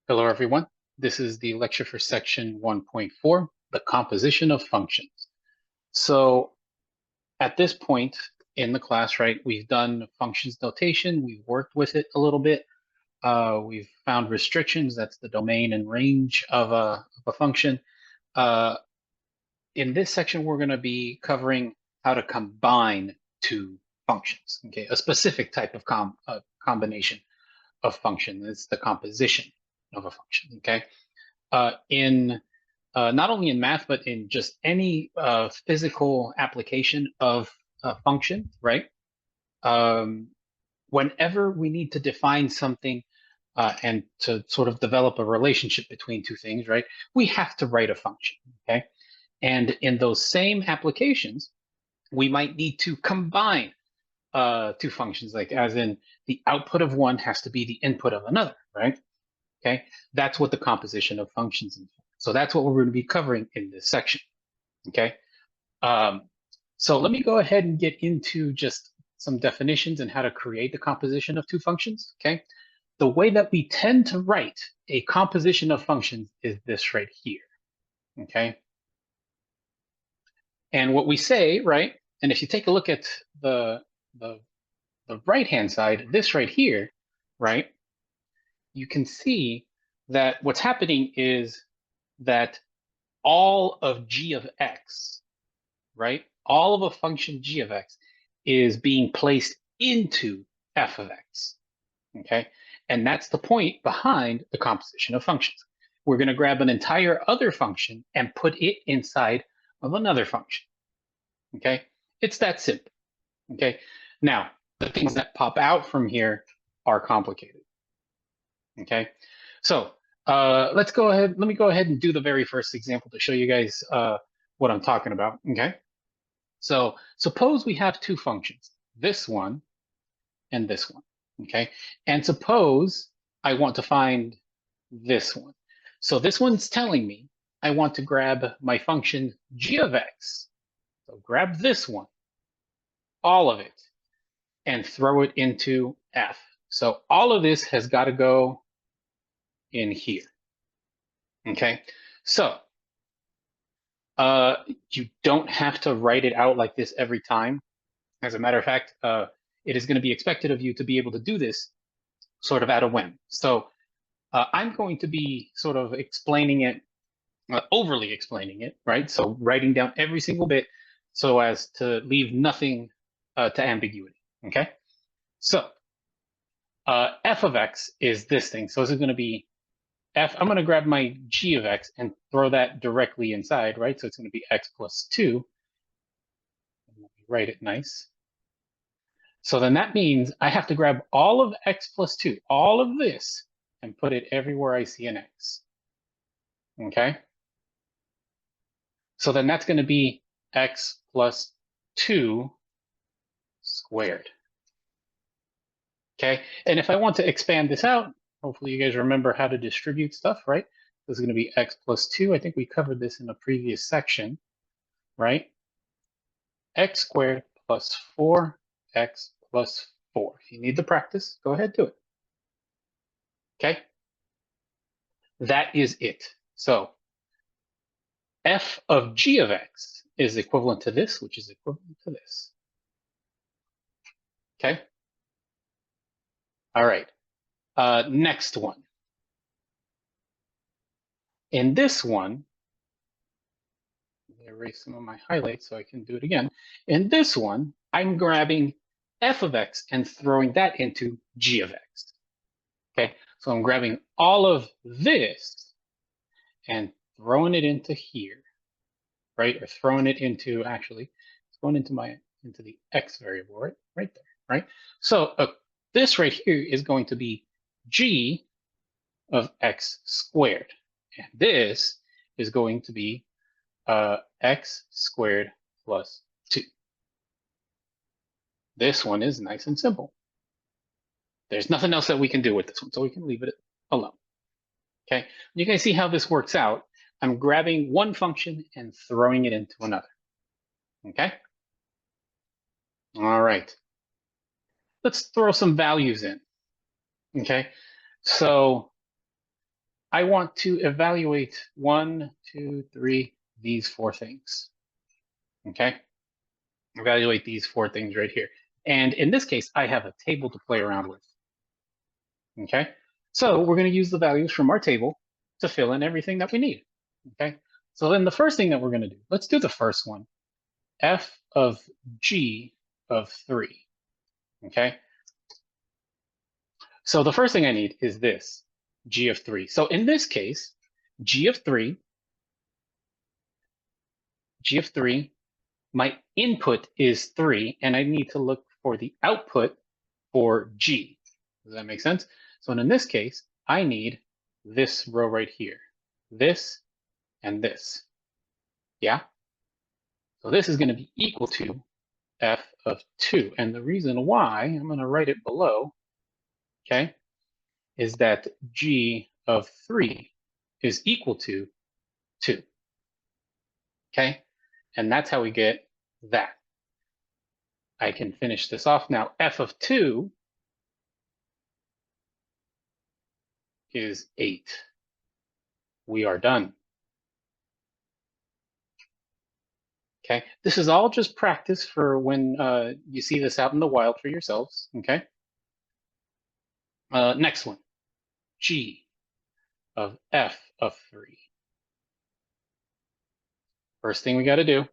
Hello, everyone. This is the lecture for section 1.4, the composition of functions. So at this point in the class, right, we've done functions notation. We've worked with it a little bit. We've found restrictions. That's the domain and range of a function. Uh, in this section, we're going to be covering how to combine two functions, okay, a specific type of combination of function. It's the composition of a function, okay? In not only in math, but in just any physical application of a function, right? Um, Whenever we need to define something and to sort of develop a relationship between two things, right? We have to write a function, okay? And in those same applications, we might need to combine two functions, like as in the output of one has to be the input of another, right? Okay, that's what the composition of functions is. So that's what we're going to be covering in this section. Okay, um, so let me go ahead and get into just some definitions and how to create the composition of two functions. Okay, the way that we tend to write a composition of functions is this right here. Okay, and what we say, right? And if you take a look at the, the right hand side, this right here, right? You can see that what's happening is that all of g of x, right? All of a function g of x is being placed into f of x, okay? And that's the point behind the composition of functions. We're going to grab an entire other function and put it inside of another function, okay? It's that simple, okay? Now, the things that pop out from here are complicated, okay? So let's go ahead. Let me go ahead and do the very first example to show you guys what I'm talking about, okay? So suppose we have two functions, this one and this one, okay? And suppose I want to find this one. So this one's telling me I want to grab my function g of x. So grab this one, all of it, and throw it into f. So all of this has got to go in here, okay? So you don't have to write it out like this every time. As a matter of fact, it is going to be expected of you to be able to do this sort of at a whim. So I'm going to be sort of explaining it, overly explaining it, right? So writing down every single bit so as to leave nothing to ambiguity, okay? So f of x is this thing. So this is going to be f, I'm going to grab my g of x and throw that directly inside, right? So it's going to be x plus 2. Write it nice. So then that means I have to grab all of x plus 2, all of this, and put it everywhere I see an x. Okay? So then that's going to be x plus 2 squared. Okay? And if I want to expand this out, hopefully you guys remember how to distribute stuff, right? This is going to be x plus 2. I think we covered this in a previous section, right? X squared plus 4x plus 4. If you need the practice, go ahead, do it. Okay? That is it. So f of g of x is equivalent to this, which is equivalent to this. Okay? All right. Next one. In this one, let me erase some of my highlights so I can do it again. In this one, I'm grabbing f of x and throwing that into g of x. Okay? So I'm grabbing all of this and throwing it into here, right? Or throwing it into, actually, it's going into the x variable, right there, right? So this right here is going to be g of x squared. And this is going to be x squared plus 2. This one is nice and simple. There's nothing else that we can do with this one, so we can leave it alone. Okay, you can see how this works out. I'm grabbing one function and throwing it into another. Okay? All right. Let's throw some values in. Okay, so I want to evaluate 1, 2, 3, these 4 things. Okay? Evaluate these 4 things right here. And in this case, I have a table to play around with. Okay? So we're going to use the values from our table to fill in everything that we need. Okay? So then the first thing that we're going to do, let's do the first one. F of G of 3. Okay? So the first thing I need is this, G of 3. So in this case, G of 3, my input is 3, and I need to look for the output for G. Does that make sense? So in this case, I need this row right here, this and this. Yeah? So this is going to be equal to F of 2. And the reason why, I'm going to write it below, okay, is that G of 3 is equal to 2. Okay? And that's how we get that. I can finish this off now. F of 2 is 8. We are done. Okay, this is all just practice for when you see this out in the wild for yourselves. Okay, next one, G of F of 3. First thing we got to do,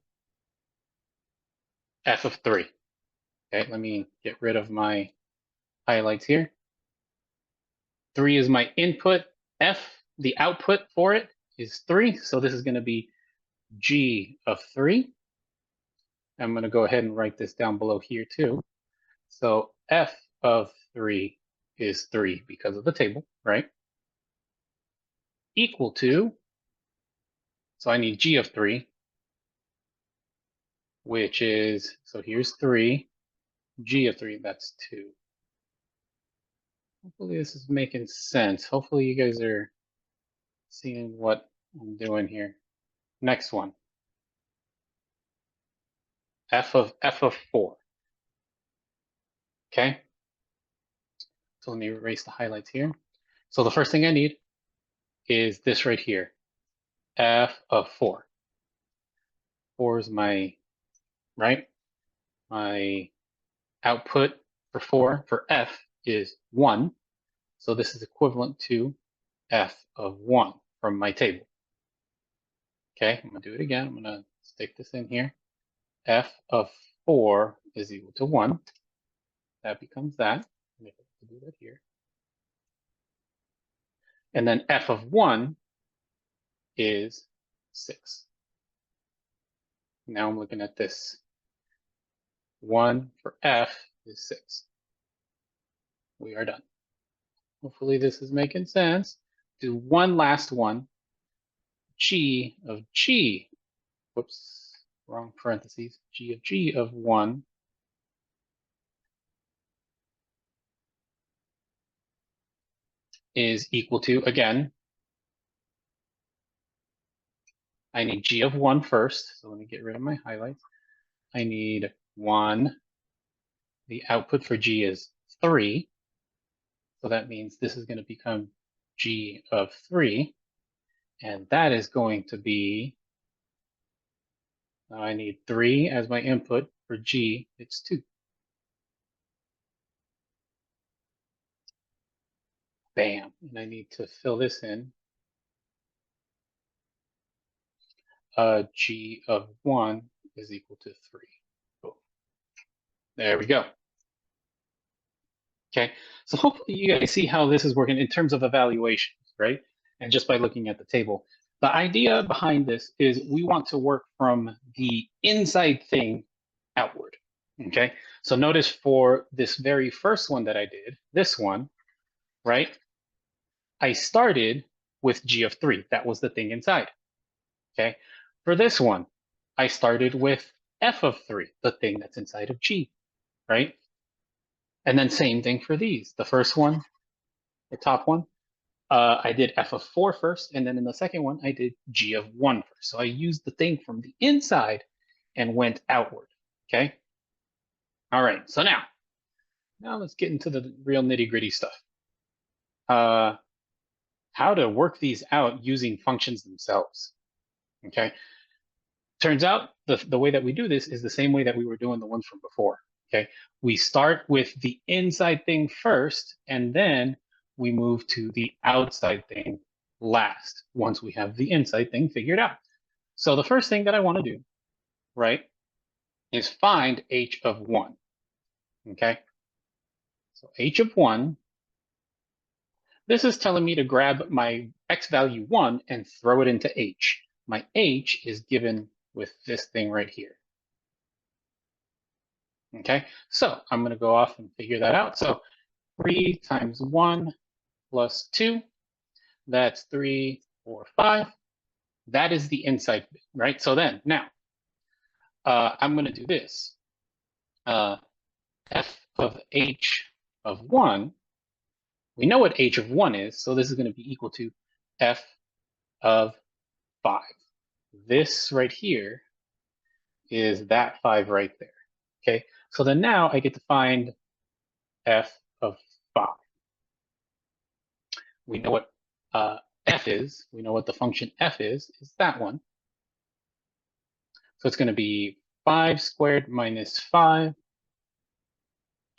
F of 3. Okay, let me get rid of my highlights here. 3 is my input. F, the output for it is 3. So this is going to be G of 3. I'm going to go ahead and write this down below here too. So F of 3 is 3 because of the table, right? Equal to, so I need G of 3, which is, so here's 3, G of 3, that's 2. Hopefully this is making sense. Hopefully you guys are seeing what I'm doing here. Next one, F of 4. Okay, so let me erase the highlights here. So the first thing I need is this right here, F of 4. 4 is my, right? My output for 4 for F is 1. So this is equivalent to F of 1 from my table. Okay, I'm going to do it again. I'm going to stick this in here. F of 4 is equal to 1. That becomes that. I'm going to do that here. And then F of 1 is 6. Now I'm looking at this. 1 for F is 6. We are done. Hopefully this is making sense. Do one last one. G of G. Whoops, wrong parentheses. G of G of 1 is equal to, again, I need G of 1 first. So let me get rid of my highlights. I need 1. The output for G is 3. So that means this is going to become G of 3. And that is going to be, I need 3 as my input. For G, it's 2. Bam. And I need to fill this in. G of 1 is equal to 3. Cool. There we go. Okay, so hopefully you guys see how this is working in terms of evaluations, right? And just by looking at the table. The idea behind this is we want to work from the inside thing outward, okay? So notice for this very first one that I did, this one, right? I started with G of 3. That was the thing inside, okay? For this one, I started with F of 3, the thing that's inside of G, right? And then same thing for these. The first one, the top one, I did F of 4 first, and then in the second one, I did G of 1 first. So I used the thing from the inside and went outward, okay? All right, so now let's get into the real nitty gritty stuff. How how to work these out using functions themselves. Okay. Turns out the way that we do this is the same way that we were doing the ones from before. Okay. We start with the inside thing first, and then we move to the outside thing last, once we have the inside thing figured out. So the first thing that I want to do, right, is find h of 1. Okay. So h of 1, this is telling me to grab my x value 1 and throw it into h. My h is given with this thing right here. Okay, so I'm going to go off and figure that out. So 3 times 1 plus 2, that's 3, 4, 5. That is the inside bit, right? So then, now, I'm going to do this. F of h of 1, we know what h of 1 is, so this is going to be equal to f of 5. This right here is that 5 right there. Okay, so then now I get to find f of 5. We know what f is. We know what the function f is that one. So it's going to be 5 squared minus 5,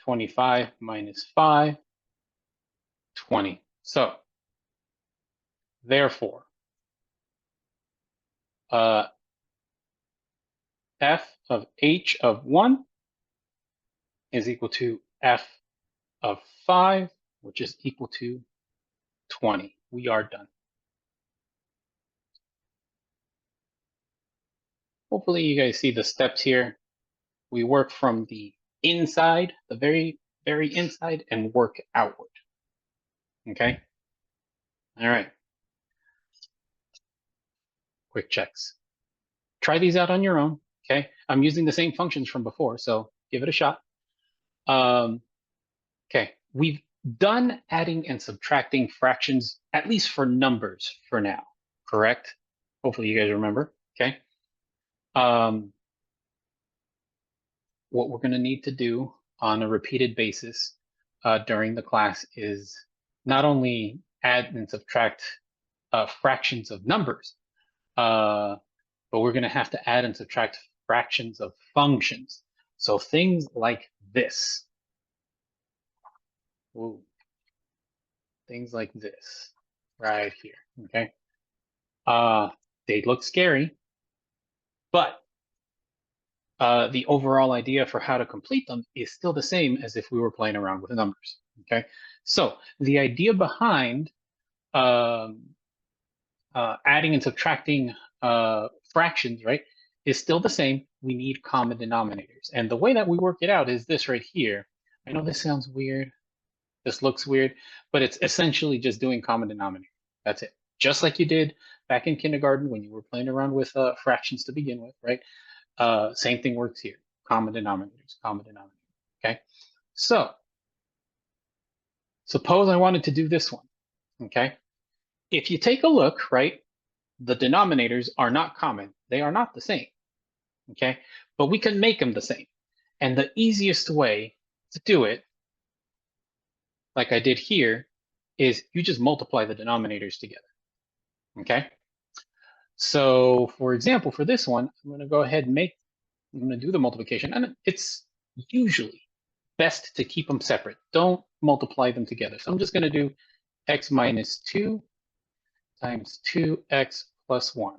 25 minus 5, 20. So therefore, f of h of 1 is equal to f of 5, which is equal to 20. We are done. Hopefully you guys see the steps here. We work from the inside, the very, very inside, and work outward. Okay? All right. Quick checks. Try these out on your own. Okay? I'm using the same functions from before, so give it a shot. Okay, we've done adding and subtracting fractions, at least for numbers for now, correct? Hopefully you guys remember, okay? What we're gonna need to do on a repeated basis during the class is not only add and subtract fractions of numbers, but we're gonna have to add and subtract fractions of functions. So things like this. Ooh. Things like this right here, okay? They look scary, but the overall idea for how to complete them is still the same as if we were playing around with numbers, okay? So the idea behind adding and subtracting fractions, right, is still the same. We need common denominators. And the way that we work it out is this right here. I know this sounds weird. This looks weird, but it's essentially just doing common denominator. That's it. Just like you did back in kindergarten when you were playing around with fractions to begin with, right? Same thing works here. Common denominators, common denominator. Okay. So suppose I wanted to do this one. Okay. If you take a look, right, the denominators are not common. They are not the same. Okay. But we can make them the same. And the easiest way to do it, like I did here, is you just multiply the denominators together. Okay. So for example, for this one, I'm going to go ahead and I'm going to do the multiplication. And it's usually best to keep them separate. Don't multiply them together. So I'm just going to do x minus 2 times 2x plus 1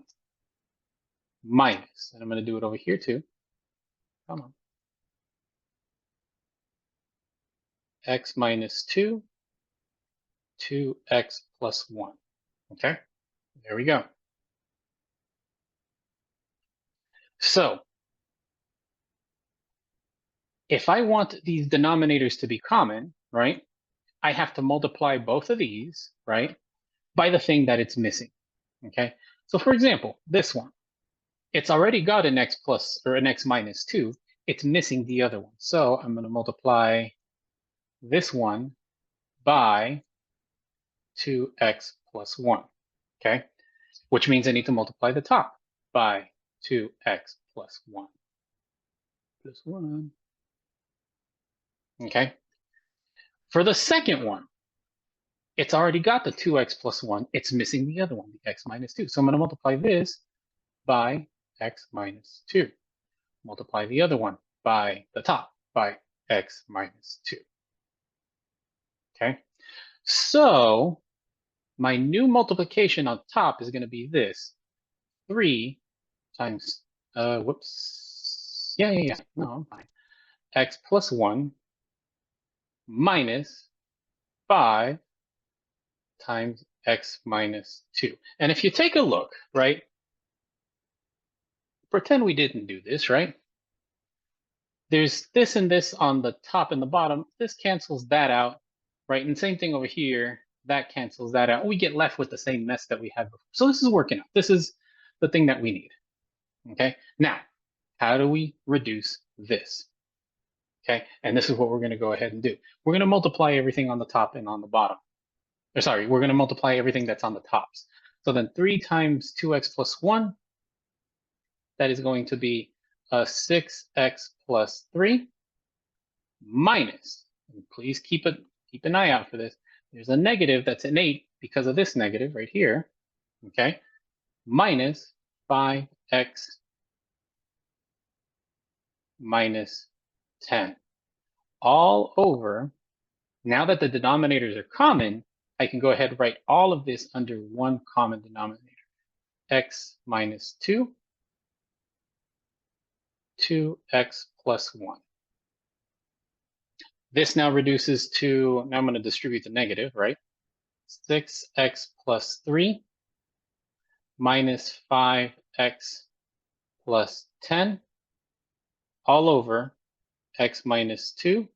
minus, and I'm going to do it over here too. Come on. X minus 2, 2x plus 1. Okay, there we go. So if I want these denominators to be common, right, I have to multiply both of these, right, by the thing that it's missing. Okay, so for example, this one, it's already got an x plus or an x minus 2. It's missing the other one. So I'm going to multiply this one by 2x plus 1. Okay, which means I need to multiply the top by 2x plus 1. Plus 1. Okay, for the second one, It's already got the 2x plus 1. It's missing the other one, the x minus 2. So I'm going to multiply this by x minus 2. Multiply the other one by the top, by x minus 2. Okay? So my new multiplication on top is going to be this. 3 times, whoops. Yeah. No, I'm fine. X plus 1 minus 5 times x minus 2. And if you take a look, right, pretend we didn't do this, right? There's this and this on the top and the bottom. This cancels that out, right? And same thing over here. That cancels that out. We get left with the same mess that we had before. So this is working out. This is the thing that we need. Okay. Now, how do we reduce this? Okay. And this is what we're going to go ahead and do. We're going to multiply everything on the top and on the bottom. Or sorry, we're going to multiply everything that's on the tops. So then 3 times 2x plus 1, that is going to be 6x plus 3 minus, and please keep an eye out for this. There's a negative that's innate because of this negative right here, okay? Minus 5x minus 10. All over, now that the denominators are common, I can go ahead and write all of this under one common denominator. X minus 2, 2x plus 1. This now reduces to, now I'm going to distribute the negative, right? 6x plus 3 minus 5x plus 10 all over x minus 2,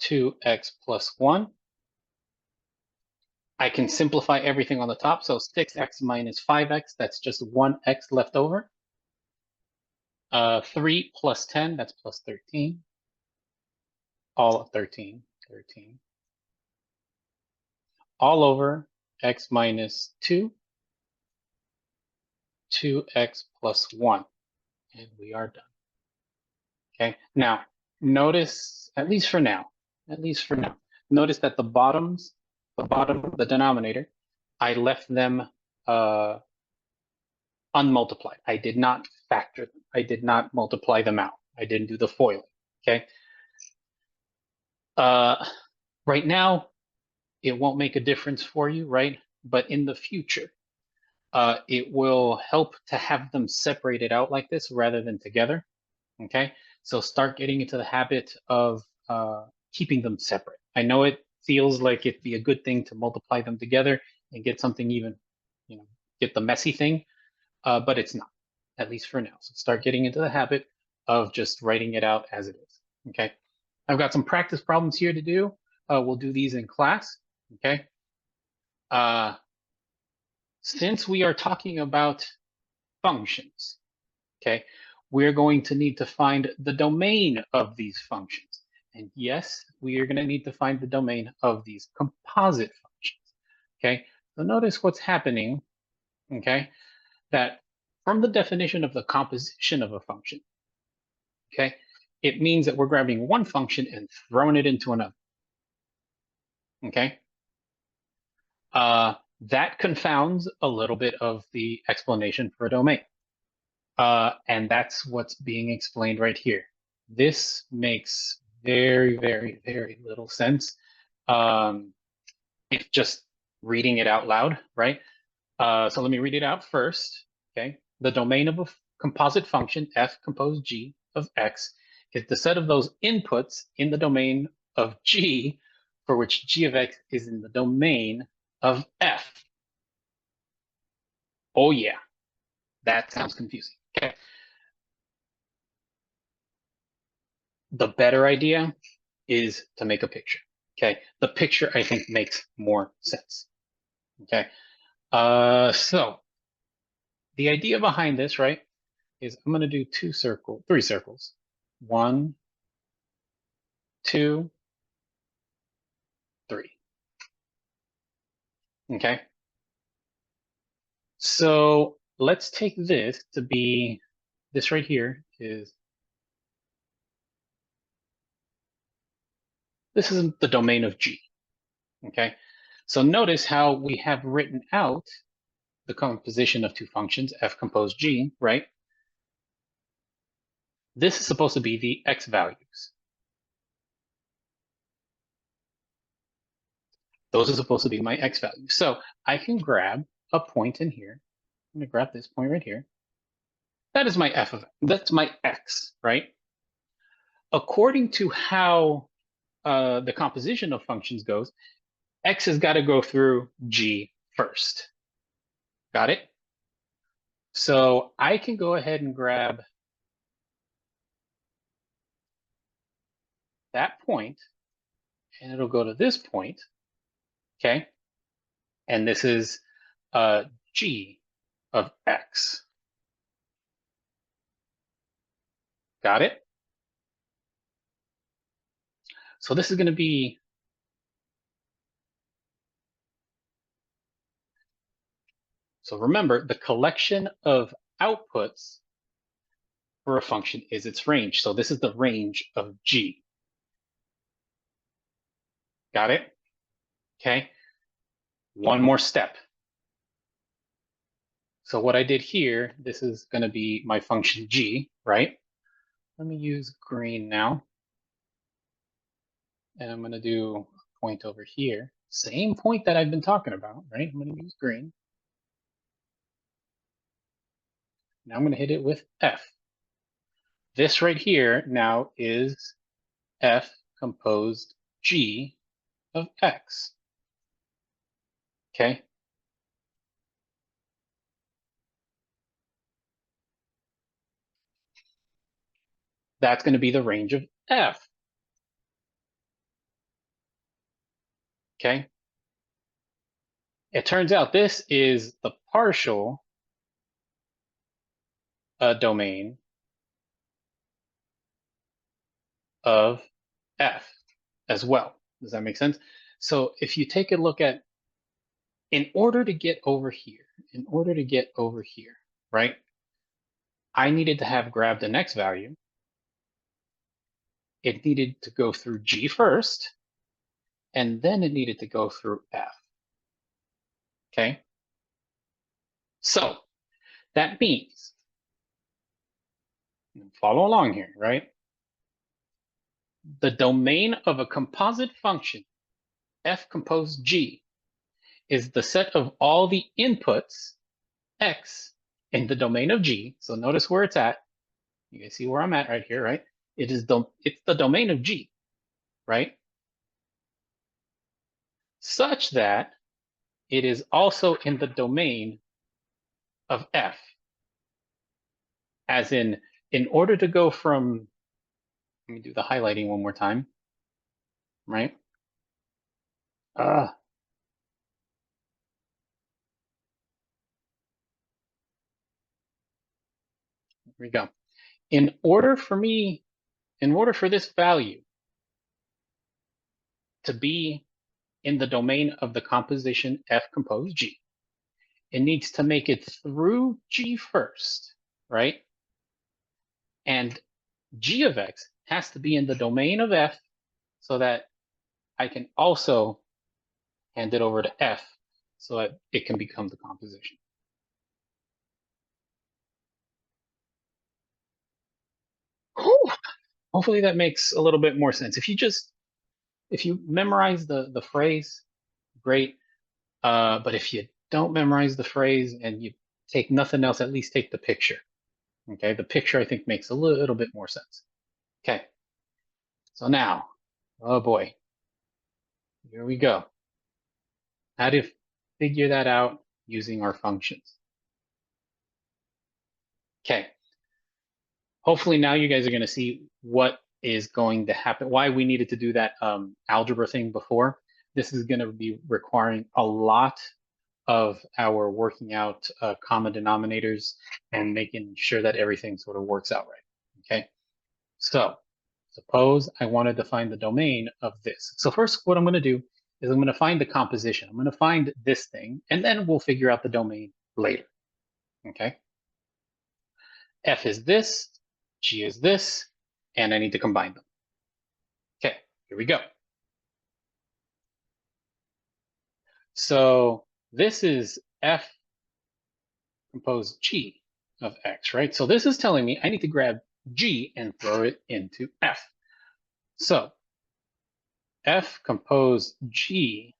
2x plus 1. I can simplify everything on the top. So 6x minus 5x, that's just 1x left over. 3 plus 10, that's plus 13. All of 13. All over x minus 2, 2x plus 1. And we are done. Okay, now notice, at least for now, notice that the denominator, I left them unmultiplied. I did not factor them. I did not multiply them out. I didn't do the FOIL. Okay. Right now, it won't make a difference for you, right? But in the future, it will help to have them separated out like this rather than together. Okay. So start getting into the habit of keeping them separate. I know it feels like it'd be a good thing to multiply them together and get something even, get the messy thing, but it's not, at least for now. So start getting into the habit of just writing it out as it is. Okay. I've got some practice problems here to do. We'll do these in class. Okay. Since we are talking about functions, okay, we're going to need to find the domain of these functions. And yes, we are going to need to find the domain of these composite functions. Okay, so notice what's happening, okay, that from the definition of the composition of a function, okay, it means that we're grabbing one function and throwing it into another. Okay, that confounds a little bit of the explanation for a domain. And that's what's being explained right here. This makes very, very, very little sense if just reading it out loud, right? So let me read it out first, okay? The domain of a composite function, f composed g of x, is the set of those inputs in the domain of g for which g of x is in the domain of f. Oh yeah, that sounds confusing, okay? The better idea is to make a picture, okay? The picture, I think, makes more sense, okay? So the idea behind this, right, is I'm going to do three circles. 1, 2, 3. Okay. So let's take this to be, this right here is, this is the domain of G. okay? So notice how we have written out the composition of two functions, f composed g, right? This is supposed to be the x values. Those are supposed to be my x values. So I can grab a point in here. I'm gonna grab this point right here. That is my f of, that's my x, right? According to how the composition of functions goes, x has got to go through g first. Got it? So I can go ahead and grab that point, and it'll go to this point, okay? And this is g of x. Got it? So this is going to be, so remember, the collection of outputs for a function is its range. So this is the range of g. Got it? Okay. One more step. So what I did here, this is going to be my function g, right? Let me use green now. And I'm going to do a point over here. Same point that I've been talking about, right? I'm going to use green. Now I'm going to hit it with f. This right here now is f composed g of x. Okay. That's going to be the range of f. Okay. It turns out this is the partial domain of f as well. Does that make sense? So if you take a look at, in order to get over here, right? I needed to have grabbed an x value. It needed to go through g first, and then it needed to go through f. Okay? So that means, follow along here, right? The domain of a composite function, f composed g, is the set of all the inputs, x, in the domain of g. So notice where it's at. You can see where I'm at right here, right? It's the domain of g, right? Such that it is also in the domain of f. As in order to go from, let me do the highlighting one more time, right? Here we go. In order for this value to be in the domain of the composition f composed g, it needs to make it through g first, right? And g of x has to be in the domain of f so that I can also hand it over to f so that it can become the composition. Whew. Hopefully that makes a little bit more sense. If you memorize the phrase, great. But if you don't memorize the phrase and you take nothing else, at least take the picture. Okay, the picture I think makes a little bit more sense. Okay, so now, oh boy, here we go. How to figure that out using our functions. Okay, hopefully now you guys are going to see what is going to happen, why we needed to do that algebra thing before. This is going to be requiring a lot of our working out common denominators and making sure that everything sort of works out right. Okay, so suppose I wanted to find the domain of this. So first, what I'm going to do is I'm going to find the composition. I'm going to find this thing, and then we'll figure out the domain later. Okay, f is this, g is this, and I need to combine them. Okay, here we go. So this is f compose g of x, right? So this is telling me I need to grab g and throw it into f. So f compose g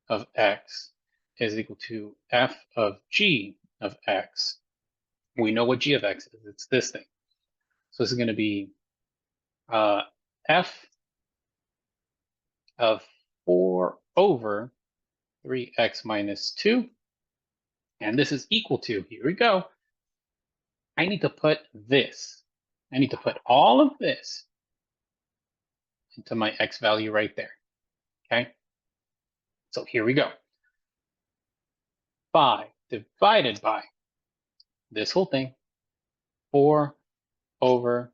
of x is equal to f of g of x. We know what g of x is. It's this thing. So this is going to be f of 4 over 3x minus 2. And this is equal to, here we go, I need to put this. I need to put all of this into my x value right there. Okay? So here we go. 5 divided by this whole thing, 4 over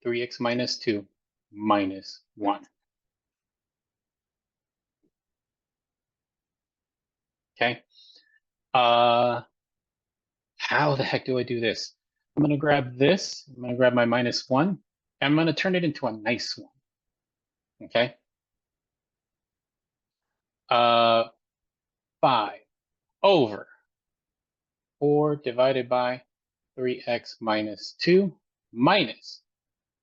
3x minus 2 minus 1. Okay? How the heck do I do this? I'm going to grab this. I'm going to grab my minus 1. I'm going to turn it into a nice one. Okay? 5 over 4 divided by 3x minus 2 minus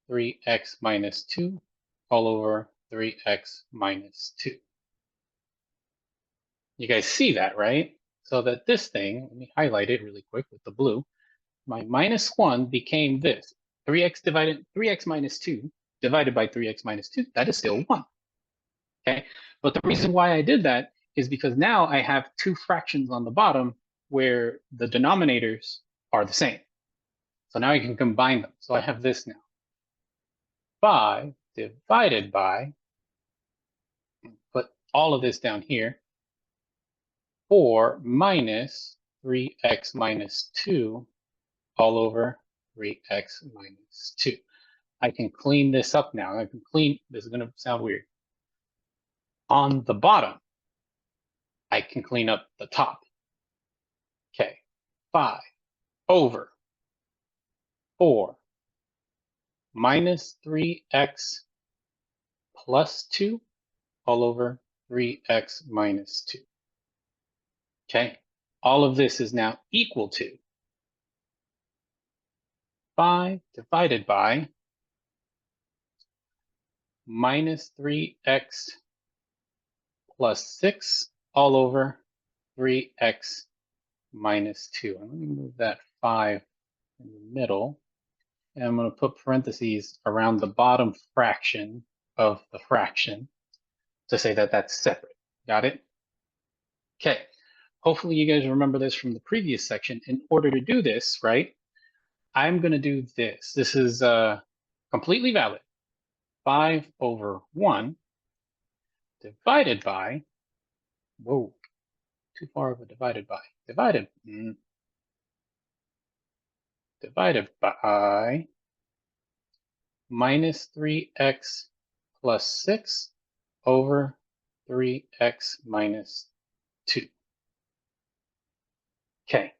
3x minus 2 all over 3x minus 2. You guys see that, right? So that this thing, let me highlight it really quick with the blue. My minus 1 became this. 3x minus 2 divided by 3x minus 2. That is still 1. Okay? But the reason why I did that is because now I have two fractions on the bottom where the denominators are the same. So now I can combine them. So I have this now. 5 divided by, put all of this down here, 4 minus 3x minus 2 all over 3x minus 2. I can clean this up now. I can clean, this is going to sound weird. On the bottom, I can clean up the top. Okay, 5 over 4 minus 3x plus 2 all over 3x minus 2. Okay, all of this is now equal to 5 divided by minus 3x plus 6 all over 3x minus 2. And let me move that 5 in the middle. And I'm going to put parentheses around the bottom fraction of the fraction to say that that's separate. Got it? Okay. Hopefully you guys remember this from the previous section. In order to do this, right, I'm going to do this. This is completely valid. 5 over 1 divided by, whoa, too far of a divided by, divided by minus 3x plus 6 over 3x minus 2. Okay,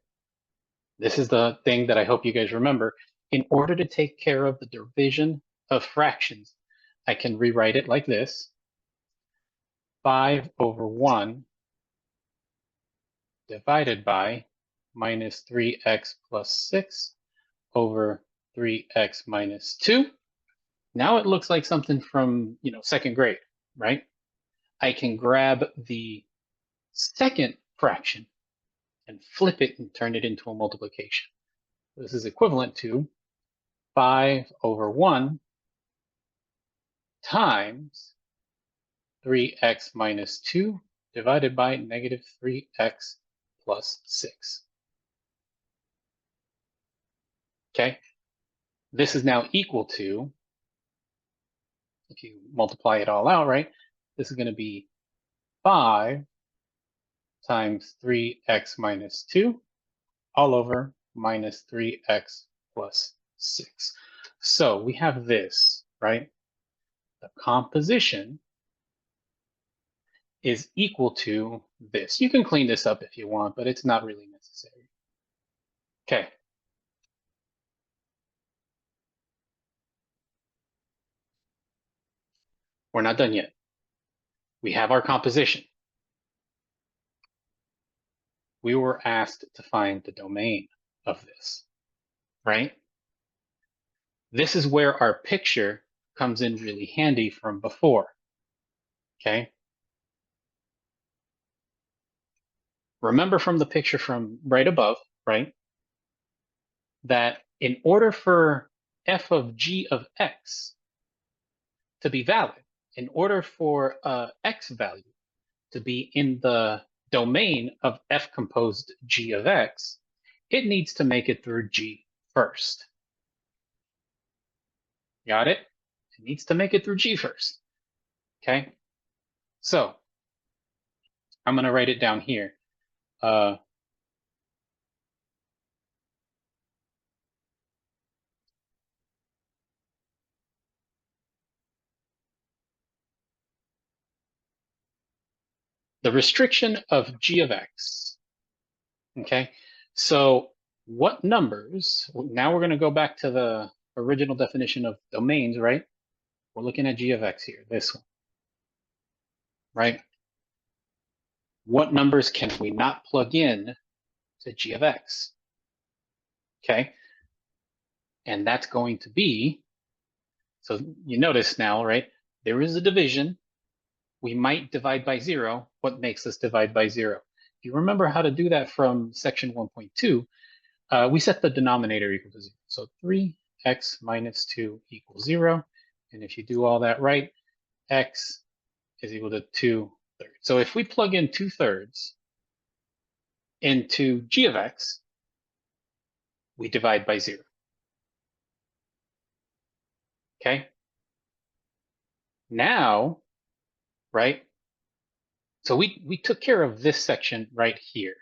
this is the thing that I hope you guys remember. In order to take care of the division of fractions, I can rewrite it like this. 5 over 1 divided by minus 3x plus 6 over 3x minus 2. Now it looks like something from, second grade, right? I can grab the second fraction and flip it and turn it into a multiplication. This is equivalent to 5 over 1 times 3x minus 2 divided by negative 3x plus 6. Okay, this is now equal to, if you multiply it all out, right, this is going to be 5 times 3x minus 2 all over minus 3x plus 6. So we have this, right? The composition is equal to this. You can clean this up if you want, but it's not really necessary. Okay. We're not done yet. We have our composition. we were asked to find the domain of this, right? This is where our picture comes in really handy from before, okay? Remember from the picture from right above, right, that in order for f of g of x to be valid, in order for x value to be in the domain of f composed g of x, it needs to make it through g first. Got it? It needs to make it through g first. Okay? So I'm going to write it down here. The restriction of g of x. Okay? So what numbers, now we're going to go back to the original definition of domains, right? We're looking at g of x here, this one, right? What numbers can we not plug in to g of x? Okay? And that's going to be, so you notice now, right? There is a division. We might divide by 0. What makes us divide by 0? If you remember how to do that from section 1.2, we set the denominator equal to 0. So 3x minus 2 equals 0. And if you do all that right, x is equal to 2/3. So if we plug in 2/3 into g of x, we divide by 0. Okay? Now, right? So we took care of this section right here.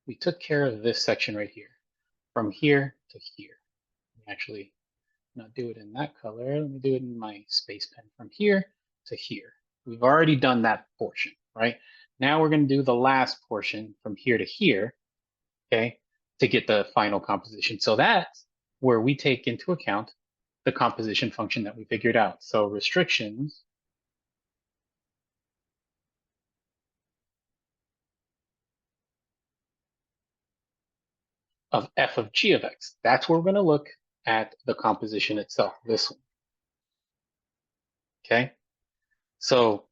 We took care of this section right here, from here to here. Actually, not do it in that color. Let me do it in my space pen, from here to here. We've already done that portion, right? Now we're going to do the last portion from here to here, okay, to get the final composition. So that's where we take into account the composition function that we figured out. So restrictions of f of g of x. That's where we're going to look at the composition itself, this one. Okay, so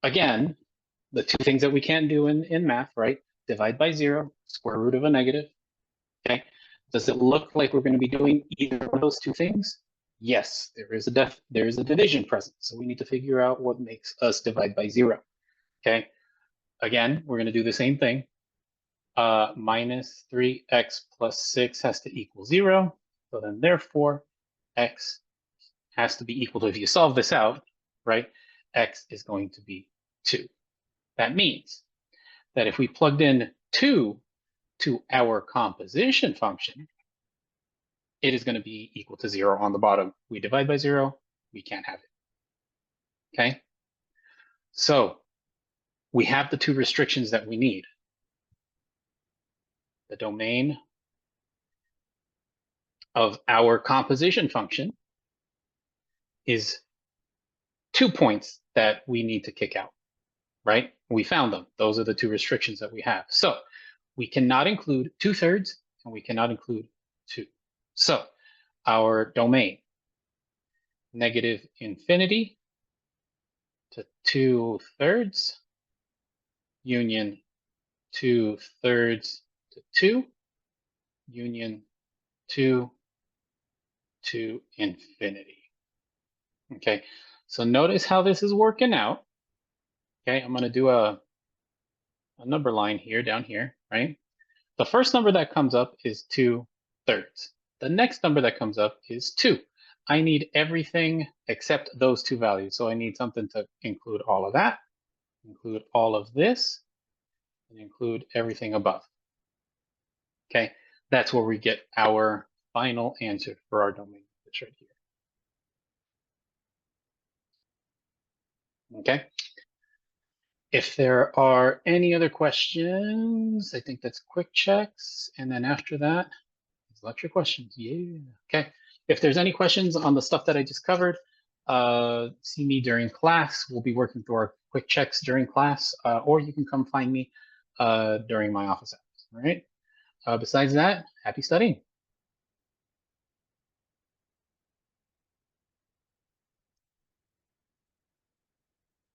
again, the two things that we can't do in math, right? Divide by 0, square root of a negative. Okay, does it look like we're going to be doing either one of those two things? Yes, there is a division present, so we need to figure out what makes us divide by 0. Okay, again, we're going to do the same thing. Minus 3x plus 6 has to equal 0. So then therefore, x has to be equal to, if you solve this out, right, x is going to be 2. That means that if we plugged in 2 to our composition function, it is going to be equal to 0 on the bottom. We divide by 0, we can't have it. Okay? So we have the two restrictions that we need. The domain of our composition function is 2 points that we need to kick out, right? We found them. Those are the two restrictions that we have. So we cannot include 2/3 and we cannot include 2. So our domain, negative infinity to 2/3 union 2/3 to 2 union 2 to infinity. Okay, so notice how this is working out. Okay, I'm going to do a number line here, down here, right? The first number that comes up is 2/3. The next number that comes up is 2. I need everything except those two values. So I need something to include all of that, include all of this, and include everything above. Okay, that's where we get our final answer for our domain. It's right here. Okay. If there are any other questions, I think that's quick checks. And then after that, it's lecture questions. Yeah. Okay. If there's any questions on the stuff that I just covered, see me during class. We'll be working through our quick checks during class, or you can come find me during my office hours. All right. Besides that, happy studying.